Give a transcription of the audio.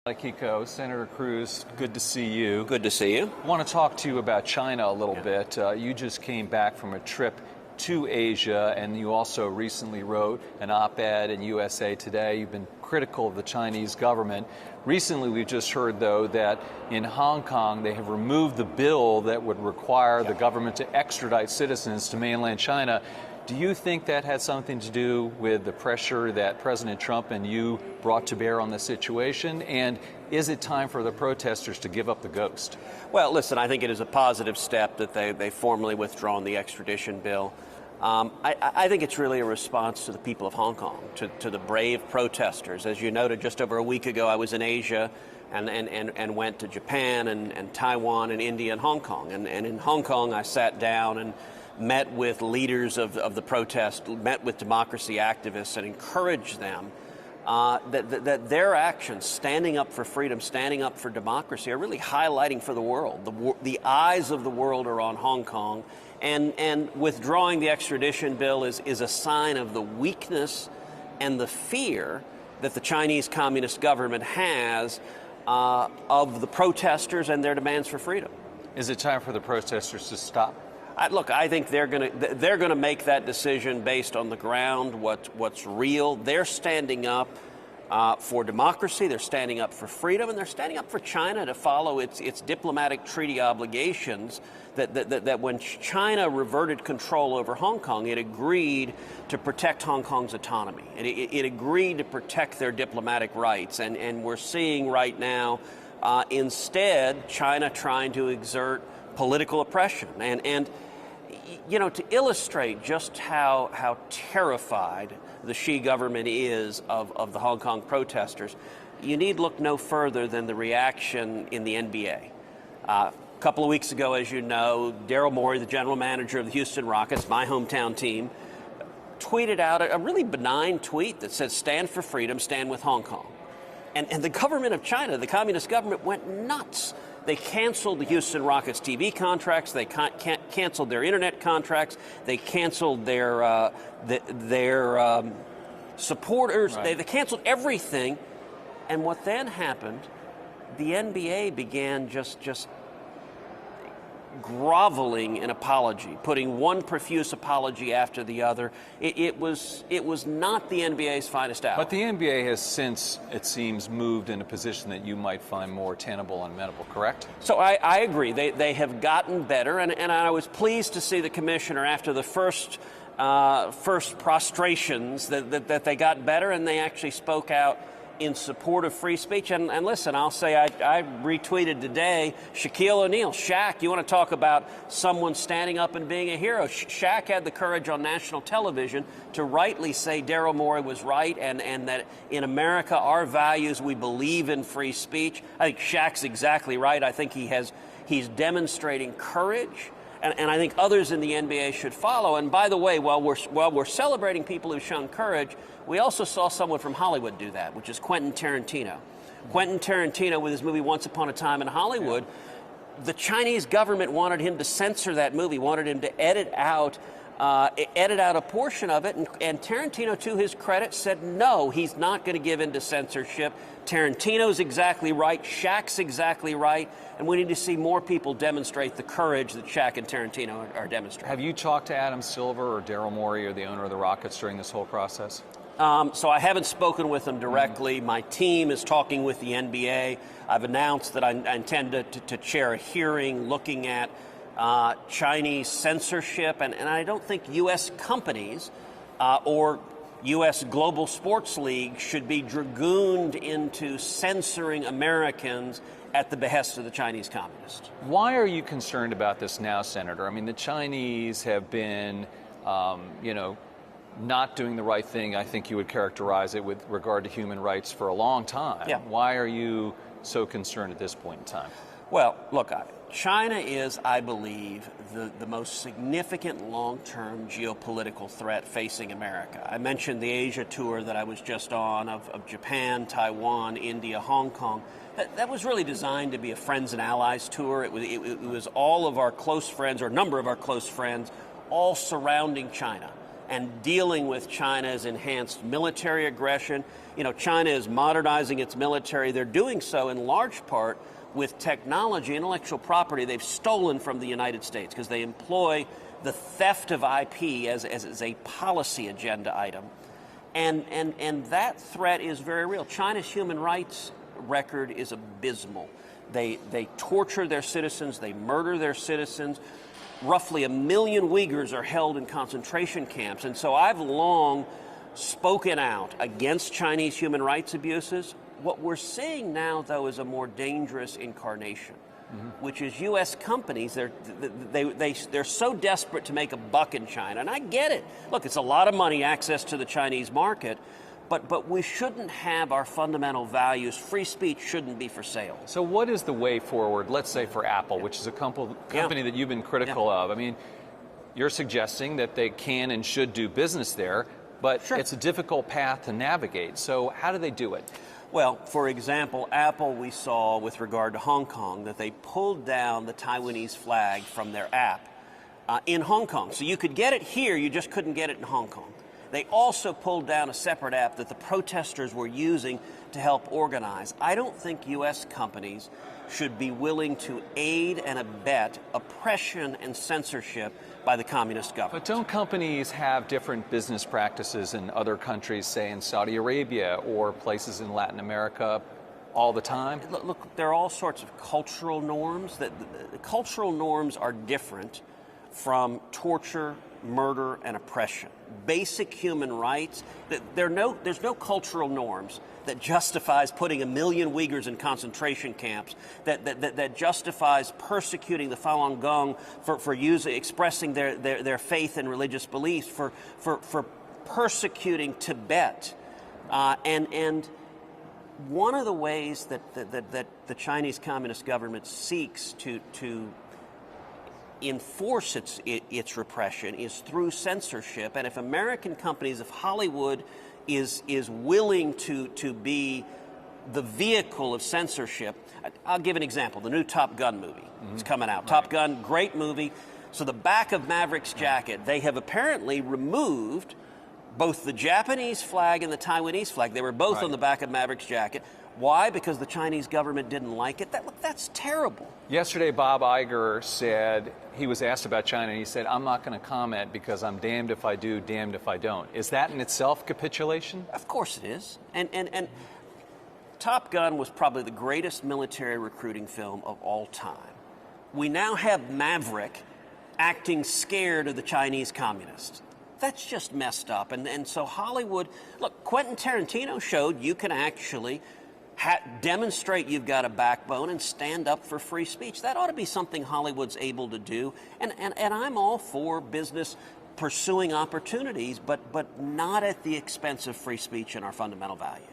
Kiko, Senator Cruz, good to see you. Good to see you. I want to talk to you about China a little bit. You just came back from a trip to Asia, and you also recently wrote an op-ed in USA Today. You've been critical of the Chinese government. Recently, we've just heard, though, that in Hong Kong, they have removed the bill that would require the government to extradite citizens to mainland China. Do you think that had something to do with the pressure that President Trump and you brought to bear on the situation? And is it time for the protesters to give up the ghost? Well, listen, I think it is a positive step that they formally withdrawn the extradition bill. I think it's really a response to the people of Hong Kong, to the brave protesters. As you noted, just over a week ago, I was in Asia and went to Japan and Taiwan and India and Hong Kong. And in Hong Kong, I sat down and met with leaders of the protest, met with democracy activists, and encouraged them that their actions, standing up for freedom, standing up for democracy, are really highlighting for the world. The eyes of the world are on Hong Kong, and withdrawing the extradition bill is a sign of the weakness and the fear that the Chinese Communist government has of the protesters and their demands for freedom. Is it time for the protesters to stop? Look, I think they're going to make that decision based on the ground, what's real. They're standing up for democracy. They're standing up for freedom, and they're standing up for China to follow its diplomatic treaty obligations. That when China reverted control over Hong Kong, it agreed to protect Hong Kong's autonomy. It agreed to protect their diplomatic rights, and we're seeing right now, instead, China trying to exert political oppression. And you know, to illustrate just how terrified the Xi government is of the Hong Kong protesters, you need look no further than the reaction in the NBA. A couple of weeks ago, as you know, Daryl Morey, the general manager of the Houston Rockets, my hometown team, tweeted out a really benign tweet that said, "Stand for freedom, stand with Hong Kong." And the government of China, the communist government, went nuts. They canceled the Houston Rockets TV contracts. They canceled their internet contracts. They canceled their supporters. Right. They canceled everything. And what then happened, the NBA began just groveling in apology, putting one profuse apology after the other. It was not the NBA's finest hour. But the NBA has since, it seems, moved in a position that you might find more tenable and amenable, correct? So I agree. They have gotten better, and I was pleased to see the commissioner after the first prostrations that they got better, and they actually spoke out in support of free speech. And listen, I'll say I retweeted today Shaquille O'Neal. Shaq, you want to talk about someone standing up and being a hero. Shaq had the courage on national television to rightly say Daryl Morey was right, and that in America, our values, we believe in free speech. I think Shaq's exactly right. I think he's demonstrating courage. And I think others in the NBA should follow. And by the way, while we're celebrating people who've shown courage, we also saw someone from Hollywood do that, which is Quentin Tarantino. Quentin Tarantino, with his movie Once Upon a Time in Hollywood, the Chinese government wanted him to censor that movie, wanted him to edit out a portion of it, and Tarantino, to his credit, said no, he's not going to give in to censorship. Tarantino's exactly right, Shaq's exactly right, and we need to see more people demonstrate the courage that Shaq and Tarantino are demonstrating. Have you talked to Adam Silver or Daryl Morey or the owner of the Rockets during this whole process? So I haven't spoken with them directly. My team is talking with the NBA. I've announced that I intend to chair a hearing looking at Chinese censorship, and I don't think U.S. companies or U.S. global sports leagues should be dragooned into censoring Americans at the behest of the Chinese communists. Why are you concerned about this now, Senator? I mean, the Chinese have been, not doing the right thing, I think you would characterize it, with regard to human rights for a long time. Yeah. Why are you so concerned at this point in time? Well, look, China is, I believe, the most significant long-term geopolitical threat facing America. I mentioned the Asia tour that I was just on of Japan, Taiwan, India, Hong Kong. That was really designed to be a friends and allies tour. It was all of our close friends, or a number of our close friends, all surrounding China. and dealing with China's enhanced military aggression. You know, China is modernizing its military. They're doing so in large part with technology, intellectual property they've stolen from the United States because they employ the theft of IP as a policy agenda item. And that threat is very real. China's human rights record is abysmal. They torture their citizens, they murder their citizens. Roughly 1 million Uyghurs are held in concentration camps. And so I've long spoken out against Chinese human rights abuses. What we're seeing now, though, is a more dangerous incarnation, which is U.S. companies. They're so desperate to make a buck in China, and I get it. Look, it's a lot of money, access to the Chinese market, but we shouldn't have our fundamental values. Free speech shouldn't be for sale. So what is the way forward, let's say for Apple, which is a company that you've been critical of? I mean, you're suggesting that they can and should do business there, but it's a difficult path to navigate. So how do they do it? Well, for example, Apple, we saw with regard to Hong Kong that they pulled down the Taiwanese flag from their app in Hong Kong. So you could get it here, you just couldn't get it in Hong Kong. They also pulled down a separate app that the protesters were using to help organize. I don't think U.S. companies should be willing to aid and abet oppression and censorship by the communist government. But don't companies have different business practices in other countries, say in Saudi Arabia or places in Latin America, all the time? Look, there are all sorts of cultural norms. The cultural norms are different from torture, murder, and oppression. Basic human rights, there's no cultural norms that justifies putting 1 million Uyghurs in concentration camps, that justifies persecuting the Falun Gong for expressing their faith and religious beliefs, for persecuting Tibet. And one of the ways that the Chinese Communist government seeks to enforce its repression is through censorship. And if American companies, if Hollywood is willing to be the vehicle of censorship, I'll give an example. The new Top Gun movie is coming out. Right. Top Gun, great movie. So the back of Maverick's jacket, they have apparently removed both the Japanese flag and the Taiwanese flag. They were both on the back of Maverick's jacket. Why? Because the Chinese government didn't like it? That's terrible. Yesterday, Bob Iger said, he was asked about China, and he said, I'm not going to comment because I'm damned if I do, damned if I don't. Is that in itself capitulation? Of course it is. And Top Gun was probably the greatest military recruiting film of all time. We now have Maverick acting scared of the Chinese communists. That's just messed up. And so Hollywood, look, Quentin Tarantino showed you can actually demonstrate you've got a backbone and stand up for free speech. That ought to be something Hollywood's able to do. And I'm all for business pursuing opportunities, but not at the expense of free speech and our fundamental values.